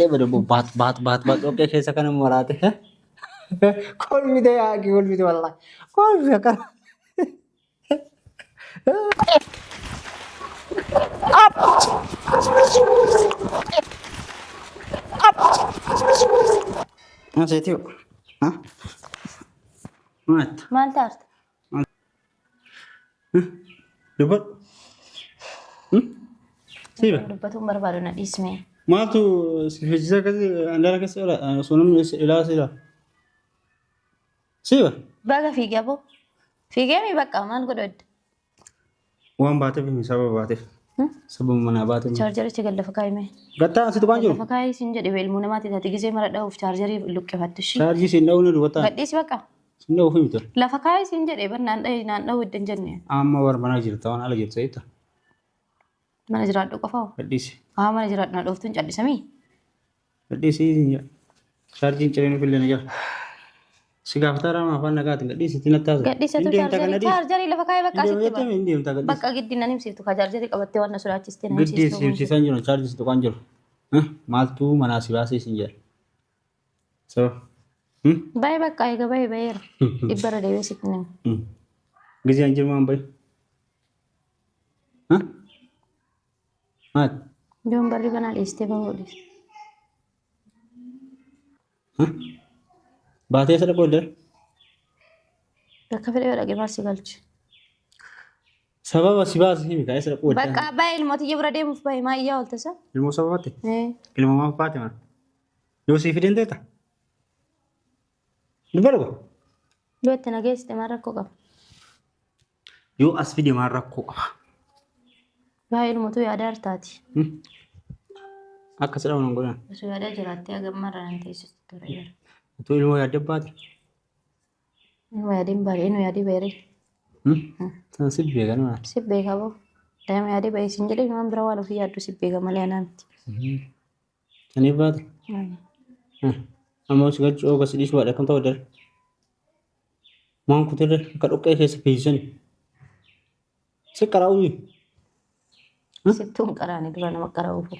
Deebiin baat okkee keessa kan muraate. Kolmite yaaki kolmite wallahi. Kolmite akkana. Seetii maata. Maal taarte? Dubbadhu. Siiba. Dubbatuun barbaadu na dhiisme. Maaltu hojii akkasii handaara keessa sunum ilaa siila. Siiba. Baga fiigee aboo. Fiigee mi bakka maal godhadde? Waan baateef sababa baateef. Sababa manaa baateef. Chaarjerichi gallafa kaa'ime. Gattaa asitti waan jiru. Gallafa kaa'ee siin jedhe beelmuu namaatti taate gisee mara dha'uuf chaarjerii luqqeeffattu shi. Chaarjii siin dha'uu ni duwwattaa. Gadhiisi bakka. Siin dha'uu fi miti. Lafa kaa'ee siin jedhe naan dha'uu iddoo hin jenne. Amma warbanaa jirta waan ala jirtu eetta. Mana jiraadhu qofaa. Gadhiisi. Mana jiraadhu na dhooftuun callisamii. Gadhiisi chaarjiin cireen fillee na jala. Si gaafataa raama afaan nagaatiin gadhiisi itti nattaasa. Gadhiisatu chaarjerii lafa kaa'ee bakka asitti bakka giddi nan himsiiftu ka chaarjerii qabattee waan na sodaachistee na himsiiftu. Gadhiisi himsiisan jiru chaarjisitu kan jiru. Maaltu manaa si baasee sin jedha. So. Baay'ee bakka eega baay'eera. Dhibbarra deebee sitti nama. Gizeen jirmaan baay'ee. Maal? Joon barri banaa dhiistee bahuudhis. Baatee isa dhaqoo illee? Bakka fedhe yoo dhaqee maal si galchi? Sababa si baasee himi kaa'ee isa dhaqoo illee. Bakka baay'ee ilmootiyya bira deemuuf baay'ee maa iyyaa oolta isa? Ilmoo sababaatti? Ilmoo maaf baate mana? Yoo siif hidheen teeta? Dubba dhuga? Yoo itti nageessite maal rakkoo qaba? Yoo as fide maal rakkoo qaba? Baay'ee ilmootu yaada hartaati. Akkas dhabuun godhan. Osoo yaada jiraattee hagammarra nan teessistu ture jira. Utuu ilmoo yaadde baate? Ilmoo yaadiin baay'ee nu yaadii beeree. San si beekan maa? Si beeka boo. Daa'ima yaadii baay'ee sin jedhee waan bira waan ofii yaaddu si beeka malee anaa miti. Saniif baate? Amma si galchu ooga si dhiisu baadha kam ta'u dara? Maan kutirre akka dhoqqee keessa fiisisani? Si qaraa'uu? Sittuun qaraanii dura nama qaraa'uufu.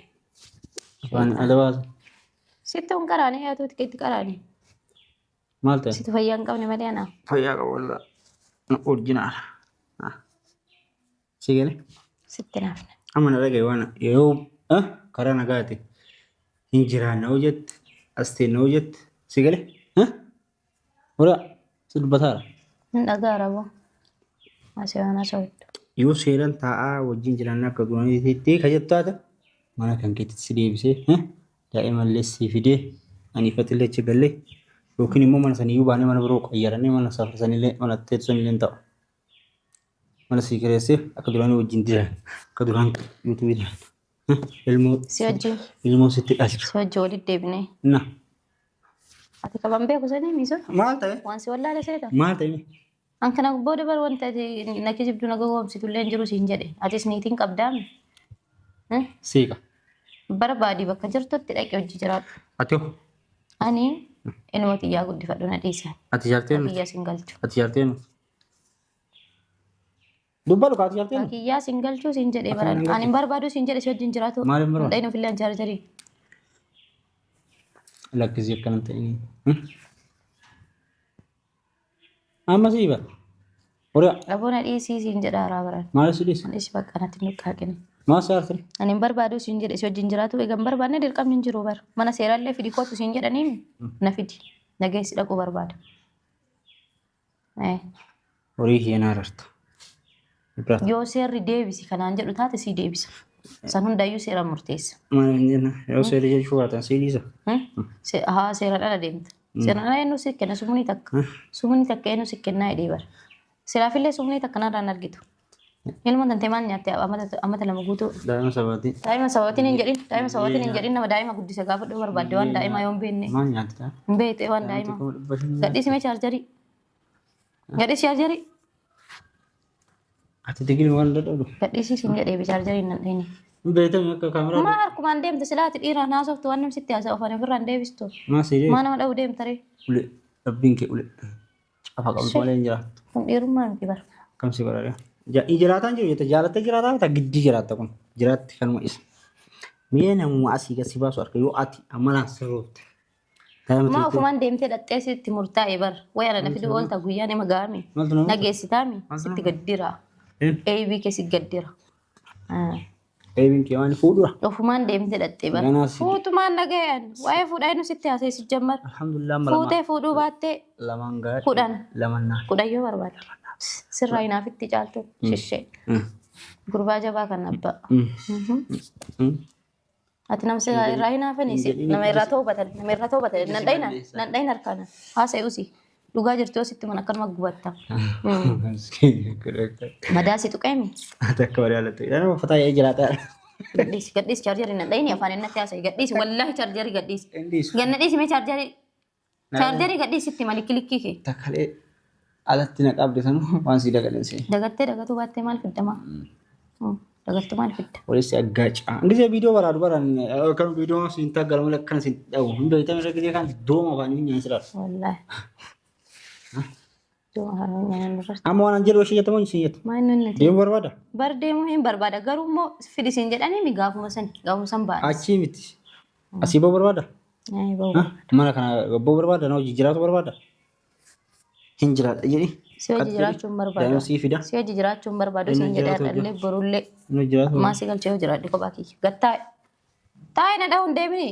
Afaan ala baasa. Sittuun qaraanii yaatuuti keetti qaraanii. Maal ta'e? Situ fayyaa hin qabne malee anaa. Fayyaa qabu walaa. Orjinaala. Si galee? Sitti naafna. Amma na dhagaye waan yeroo karaa nagaati. Hin jiraanna hoo jette as teenne hoo jette si galee? Horaa si dubbataara. Hin dhagaara boo. Asii waan haasa'u. Yoo seeraan taa'aa wajjin jiraanna akka du'aniitti ka jettu taate mana kan keetti si deebisee daa'imallee si fidee aniifatillee achi gallee yookiin immoo mana saniyyuu baanee mana biroo qayyarannee mana safarsanillee mana teessanillee ta'u. Mana si kireessee akka duraanii wajjin jiran akka duraan yuutuubii jiran. Si wajjin. Ilmoo sitti dhasira. Si wajjin walitti deebinee. Na. Ati qaban beeku sanii miisoo? Maal ta'e? Waan si wallaale seeta? Maal ta'e? An kana booda bar wanta na kijibdu na gowwoomsitullee hin jiru siin jedhe. Atis niitiin qabdaami. Siiqa. Barbaadii bakka jirtutti dhaqee hojii jiraadhu. Ati hoo? Ani inuma xiyyaa guddifadhu na dhiisan. Ati jaarteenu? Kiyyaa sin galchu. Ati jaarteenu? Dubbadhu kaa ati jaarteenu? Kiyyaa sin galchuu siin jedhee baran. Ani hin barbaadu siin jedhe si wajjin jiraatu. Maal hin barbaadu? Dhayinu fillee jaarjarii. Lakkisii akkana ta'ini. Amma siiba. Horaa. Aboona dhiisii siin jedha haaraa baran. Maal si dhiisa? Dhiisi bakka natti nuqqaaqine. Maal si aartire? Ani hin barbaadu siin jedhe si wajjin jiraatu egaa hin barbaadne dirqamni hin jiru bara. Mana seeraallee fidi kootu siin jedhanii na fidi. Nageessi dhaquu barbaada. Horii hiinaa rarta. Yoo seerri deebisi kanaan jedhu taate si deebisa. San hundaayyuu seera murteessa. Maal hin jenna? Yoo seerri jechuu baatan si dhiisa? Haa seeraan ala deemta. Seeraan ala eenyu si kenna sumuni takka. Sumuni takka eenyu si kennaa hidhee bara. Silaafillee sumuni takka narraan argitu. Ilmoon tantee maal nyaattee ammata lama guutuu. Daa'ima sabaati. Daa'ima sabaatiin hin jedhin. Daa'ima sabaatiin hin jedhin nama daa'ima guddisa gaafa dhuu barbaadde waan daa'ima yoo hin beekne. Maal nyaatte? Hin beekte waan daa'ima. Gadhiisime chaarjarii. Gadhiisi chaarjarii. Ati digiri waan dadhabdu. Gadhiisi siin jedhee chaarjarii hin dheeni. Beekame akka kaameraa. Maa harkumaan deemte silaati dhiiraan haasoftu waan namsitti haasa'u ofaan ofirraan deebistu. Maa siidee? Maa nama dha'u deemta ree. Ule dhabbiin kee ule. Cafa qabdu malee hin jiraattu. Kun dhiirummaa miti bara. Kam si godhadha? Jiraataan jiru jette jaalattee jiraataa bitaa giddii jiraatta kun jiraatti kanuma isa. Miena mu asii gasi baasu arka yoo ati amalaan sirroofte. Ma ofumaan deemtee dhaxxee sitti murtaa'e bar wayana na fide oolta guyyaa nama gaami nageessitaami sitti gaddira eebii kee si gaddira. Eebiin kee waan fuudhura. Ofumaan deemtee dhaxxee bar fuutumaan nagayaan waa'ee fuudhaa inni sitti haasee si jammar. Alhamdulillah fuutee fuudhuu baattee lamaan gaadhi. Kudhan yoo barbaadde sirraa hinaafitti caaltu shishee gurbaa jabaa kan abbaa. Ati namsi irraa hinaafaniisi nama irraa ta'uu batale nan dhayin harkaana haasa'e usi dhugaa jirtu sitti mana akkanuma gubatta. Madaasi tuqeemi. Takka bari alatti nama fataa yaa'ee jiraata. Gadhiisi chaarjarii nan dhayini afaan innatti haasa'e gadhiisi wallahi chaarjarii gadhiisi. Ganna dhiisi mee chaarjarii gadhiisitti mali kilikkii kee. Takkalee alatti na qabde sanu waan si dagalense. Dagatuu baattee maal fiddamaa? Dagattu maal fidda? Walitti aggaaca. Angise viidiyoo baraadu baran kan viidiyoo siin taggara malee akkana siin dhawu. Hunda itamee rakkatee kan dooma afaan inni nyaan siraadha. Wallahi. Dooma afaan nyaan irratti. Amma waan jedhu ishee jettamoo siin jetta? Maa inni nuti? Deemu barbaada? Bar deemuu hin barbaada garuu immoo fidi siin jedhanii mi gaafuma san baadha. Achii miti. Asii ba'u barbaada? Mana kana ba'u barbaada? Na hojii jiraatu barbaada? Hin jiraadha jedhi. Si hojii jiraachuun barbaadu. Si hojii jiraachuun barbaadu siin jedhaadhallee borullee. Maasii galchee hojii jiraadhi kophaa kiyya. Gattaa'e. Taa'e na dhahuun deemini.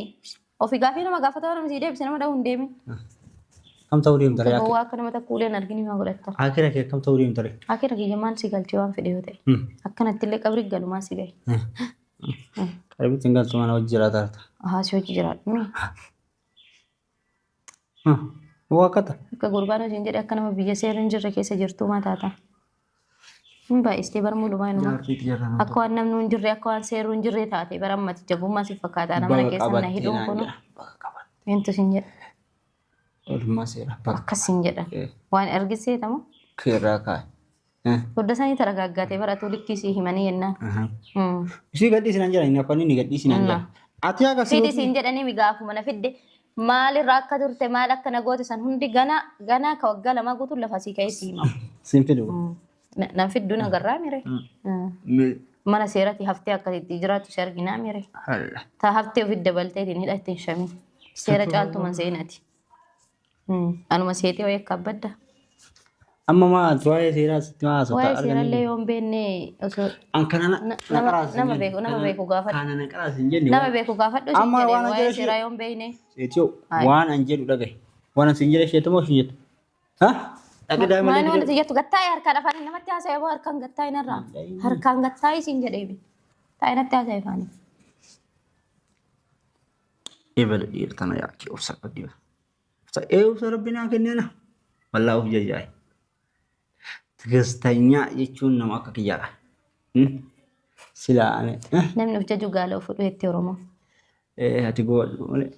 Ofii gaafii nama gaafata nama sii deebise nama dhahuun deemini. Kam ta'uu deemta ree? Waa akka nama takka uleen arginu maa godhatta. Akira kee kam ta'uu deemta ree? Akira kiyya maal si galchee waan fedhe yoo ta'e. Akkanatti illee qabri galu maa si gahe. Qabritti hin galchu mana hojii jiraataa jirta. Si hojii jiraadhu. Waaqata. Akka gurbaan hojiin jedhe akka nama biyya seera hin jirre keessa jirtuu maa taata. Hin baay'istee barmuudhumaa inuma. Akka waan namni hin jirre akka waan seeruu hin jirre taate barammati jabummaa si fakkaata nama mana keessa na hidhuun kunu. Eentu sin jedha. Olummaa seera. Akkas sin jedha. Waan argiseetamu. Keerraa kaa'e. Fodda isaanii taragaaggaatee baratuu likkisii himanii yennaan. Ishii gadhiisi nan jedha inni afaan inni gadhiisi nan jedha. Ati akkasii. Fidi siin jedhanii migaafuma na fidde. Maalirraa akka turte maal akka nagooti san hundi ganaa ka waggaa lama guutuun lafa sii ka'ee sii himamu. Siin fidu. Nan fiddu na garraa mire. Mana seeratti haftee akkasitti jiraatu si arginaa mire. Ta haftee ofit dabalteetiin hidhatte hin shamin. Seera caaltuman seenati. Anuma seetee wayii akka abbadda. Amma maaltu waa'ee seeraa sitti maa haasofta arganii? Waa'ee seerallee yoon beenne osoo. Nama beeku gaafadhu. Kana naqaraas hin jenne. Nama beeku gaafadhu siin jedhee waa'ee seeraa yoon beekne. Seetiyoo waan an jedhu dhagaye. Waan sin jedhe isheetu moo sin jettu? Dhaqi daa'ima. Maani wanti jettu gattaa'ee harkaan afaan namatti haasa'e boo harkaan gattaa'ee narraa. Harkaan gattaa'ee siin jedhee taa'ee natti haasa'e afaanii. Eebala dhiirtana yaakii obsa qabdiba. Obsa rabbinaa kenneena. Wallaahu jajaa'i. Tigistanya jechuun nama akka kiyyaadha. Silaane. Namni of jaju gaala of fudhu jettee Oromoo. Ati goodhu malee.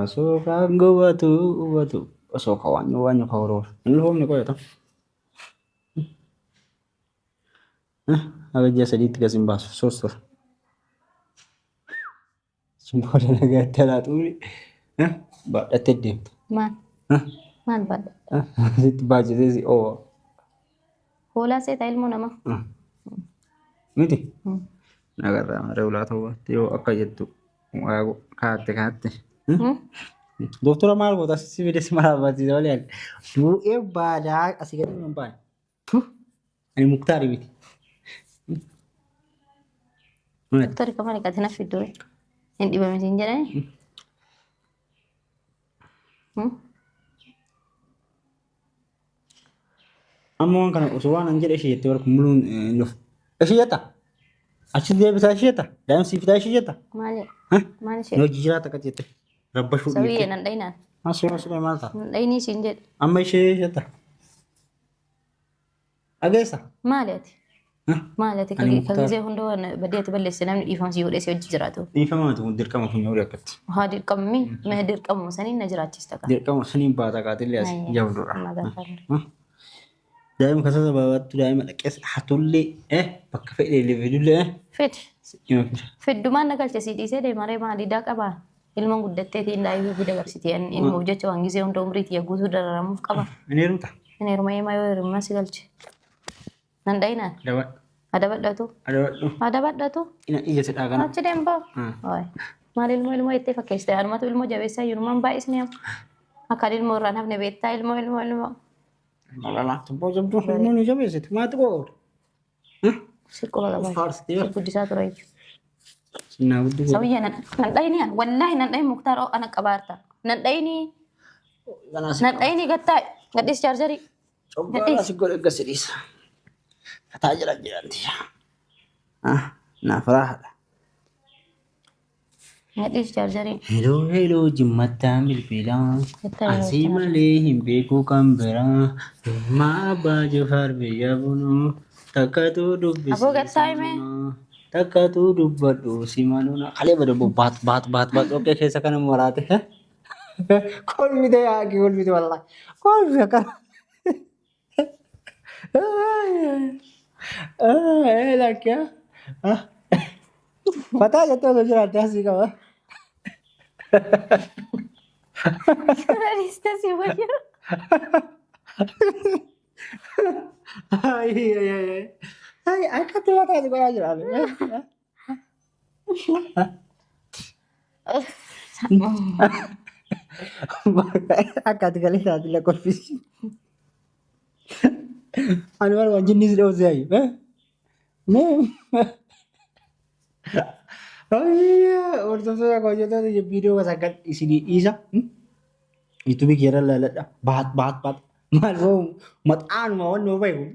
Osoo kaan gubatu. Osoo ka waanyo ka horoo. Inni hoomni qoyata. Aga ji'a sadiitti gasin baasu soostor. Sumbooda nagaatti alaatuuli. Baadhattee deemtu. Maal baadha? Sitti baajjatee si oowa. Hoolaa seetaa ilmoo nama. Miti. Nagarraa maree ulaa ta'uu baatti yoo akka jettu kaatte. Doktora maal goota si fide si maraabbachiisa malee yaadde. Du'ee baadaa asii gadi hin baane. Ani muktaari miti. Doktori Kamal Qaatiin affidduu hin dhibame siin jedhani. Amma waan kana osoo waan an jedhe ishee jettee warra muluun nuuf. Ishee jetta? Achitti deebisaa ishee jetta? Daa'imsi fitaa ishee jetta? Maali ishee? Hojii jiraata akka jette. Rabbashuu dhiyeette. Sabiyyee nan dhayinaan. Asirra maal ta'a? Nan dhayinii siin jedhe. Amma ishee jetta? Dhageessa? Maali ati? Maali ati kagisee hundoo badeetti balleesse namni dhiifamsi yoo dheesse hojii jiraatu. Dhiifama mati kun dirqama funyoo horii akkatti. Haa dirqamni mee dirqamu saniin na jiraachista qaba. Dirqama saniin baata qaatillee as jabduudha. Daa'ima kasasa baabattu daa'ima dhaqeessa hatullee bakka fedhe illee fidullee. Fiddumaan na galche sii dhiisee deemaree maaliidhaa qabaa. Ilma guddatteetiin daa'imni bida barsiitee inni hojjechuu waan gisee hunda umriitii guutuu dararamuuf qaba. Ineerumta. Ineeruma eemaa yoo hirummaa si galche. Nan dhayinaan. Ada badatu. Ada badatu. Ina sedha kana. Achi demba. Oi. Maal ilmoo itti fakkeessite anumatu ilmoo jabeessaa jiru man baay'isni akka ilmoo irraan hafne beektaa ilmoo. Malala tumpoo jabdu ilmoo ni jabeessite maati koo. Siqola qaba. Faarsitii. Guddisaa ture jechuudha. Sinaa guddi. Sawiyya nan dhayini wallahi nan dhayin muktaar ana qabaarta. Nan dhayini gattaa gadhis chaarjarii. Cobbaa si godhe gasidhiisa. Kataa jiranti. Naaf raahaadha. Gadhis chaarjarii. Hello jimmattaa bilbilaa. Asii malee hin beeku kan biraa. Maa abbaa Jafaar biyya bunuu. Takkatu dubbisi. Aboo gattaa himee. Takkatu dubbadhu si maluuna. Kalee bada baat okkee keessa kana muraate. Kolmite yaaki kolmite wallah. Kolmite kana. Lakya. Pata jatuh tu jelas dasar kau. Realista sih banyak. Ay, aku tu mata tu kau jelas. Aku tu kali tadi lah konfisi. Anwar wajib ni sudah usai, Oh iya, waktu itu aku jatuh tu video sangat isi di isa, itu bikin lalat, bat, malu, matan mau baik,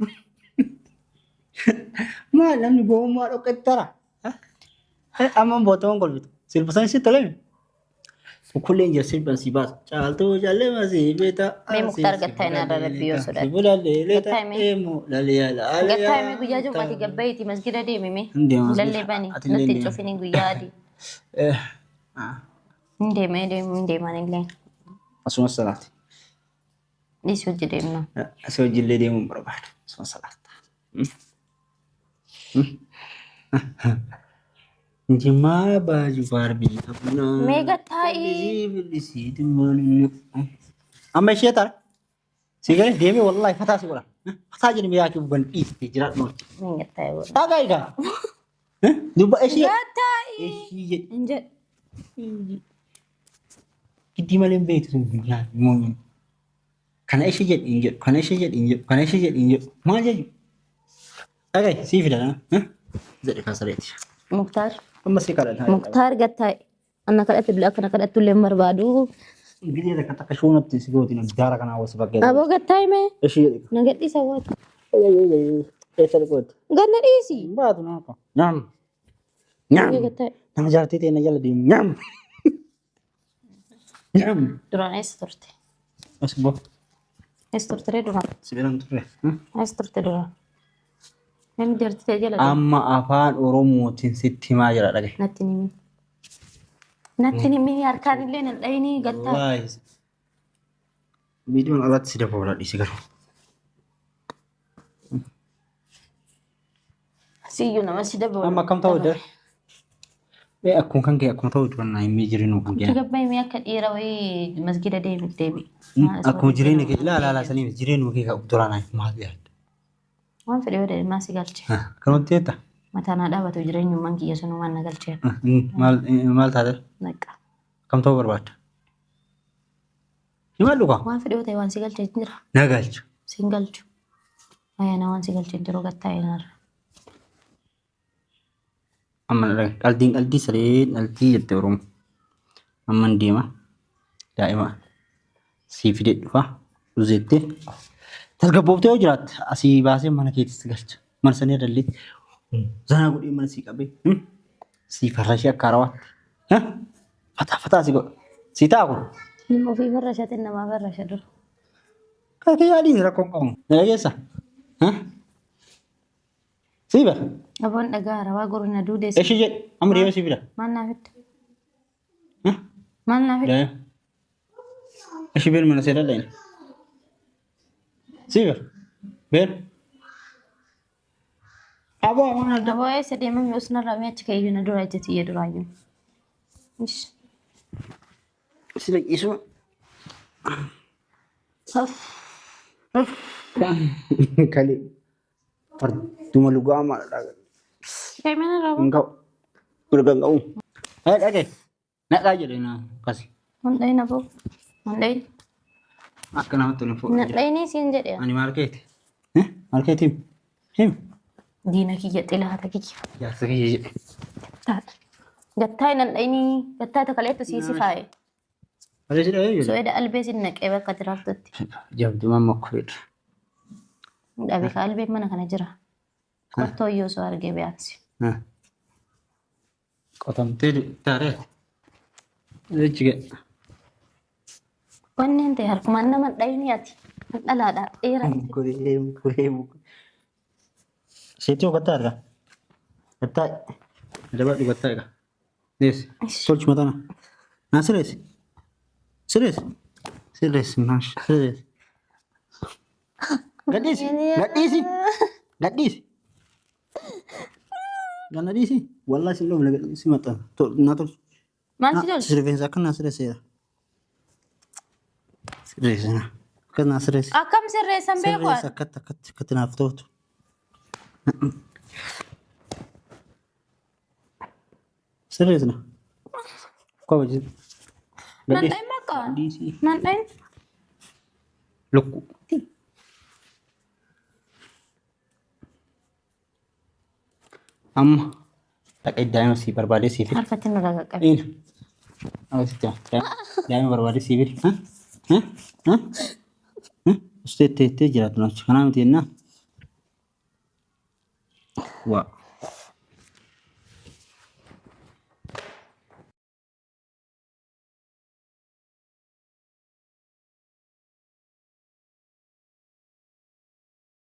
malam ni bawa mat oke tera, amam botong kalau itu, silpasan sih terlebih. Kulen jasir bersibas, caltu jalan masih beta. Memang Mukhtar gattai nara lebih sudah. Ibulah lele tak emu lalia la. Gattai me guyya jom mati gabbai ti masjid ade meme. Lalle bani, nanti cofini guyya adi. Inde mani le. Asuma salat. Di sujud demna. Sujud le demu berabad. Asuma salat. Jema baju Barbie apna Mega tai bisi dimana amma shetar sigare demi wallahi fata si wala fata jini me yaki ban isti jirat no Mega tai wala ta gai ga duba eshi tai inje kiti malen be tu dunya mon kana eshi jet inje ma je ta gai si fida zai ka sareti Mukhtar masih kalah. Mukhtar gattai anak kadat tu anak kadat tu lembar badu Gini ada kata kesunat di situ tina bicara kan awas sebagai. Abo gattai me Esi. nagati sawat Esa kot. ganna isi Batu napa? Nyam. gattai Nang jarti tina jala di nyam. Nyam. duran estorte Mas bo. estorte duran Sebilang tu. estorte duran Yang jarti aja lagi. Amma afaan Oromootiin sitti himaa jira dhagaye. Natti nimi harkaan illee nan dhayini gattaa. Wallahi. Viidiyoon alatti si dafa wala dhisi garuu. Siyyuu nama si dafa. Amma akkam ta'uu dha? Akkuma kan kee akkuma ta'uu dha naa himee jirinu kun Itti gabaa himee akka dhiira wayii masgida deebi. Akkuma jireenya kee ilaalaa saniif jireenya kee kan duraan maal yaadda? Waan fedhe yoo ta'e maasii galche. Kanumatti jeetta? Mataa naa dhaabatu jireenyummaan kiyya sunumaan na galchee. Maal taate? Naqa. Kam ta'uu barbaadda? Himallu kaa? Waan fedhe yoo ta'e waan si galchee jira. Na galcha. Si hin galchu. Ayyaana waan si galchee jiru gattaa eenarra. Amma dhaldii saree dhaldii jette Oromoo. Amman deema. Daa'ima sii fidee dhufa. Dhuzeettee. Tasgabbooftee yoo jiraatte asii baasee mana keettis galcha. Mana sanii irrallee zanaa godhee mana sii qabee sii farrashee akka harawaatti. Fataa si godha. Sii ta'a kun. Nama ofii farrashatiin namaa farrasha dura. Kan kee yaadiin rakkoon qabu. Nala keessa. Sii bara. Aboon dhagaa rawaa gorina duudeessa. Eshi jedhe amma deema sii fida. Maal naa fidda? Maal naa fidda? Eshi beenu mana seedaa dhayin. Sii bara. Beenu. Aboo amaan adda. Aboo eessa deemame osnarraa mee achi ka'eeyyuu na dura ijjati iyya duraayyuu. Sila isuma. Kali. Fartuma lugaa maal Kayak mana rabu? engkau udah engkau. Oke. Nak aja deh nah kasih. Nandain apa? Nandain. Akan nama telepon. Nandain ini sih jadi ya. Ani market. Market him. Dina kiyat ilah hata kiki. Ya segi. Gattai nandain ini. Gattai tak kalian tuh sisi fai. Ada sih ada. So ada albes ini nak ewek katiraktut. Jam cuma makulit. Abi ka albes mana kana jira. Korto yo so arge beaksi. Nah. Kotam teh tare. Ada juga. Wannan te har kuma naman dai ni ati. Ala da era. Kurem. Situ kata ka? Kata. Ada buat kata ka? Yes. Sol cuma tanah. Nah serius. Serius mas. Serius. Gadis. Ganadi sih. Wallah sih lo lagi si mata. Tuh, nato. Masih dulu. Serius akan serius ya. Serius na. Kan serius. Akam serius sampai kuat. Serius akat nafto. Serius na. Kau aja. Nandain makan. Gadis sih. Nandain. Look. Tak daim si berbalik sifir. Harfatin udah gak Ini. Oh situ. Daim berbalik sifir. Hah? Ustaz tete jerat nak. Kenapa tienna? Wah.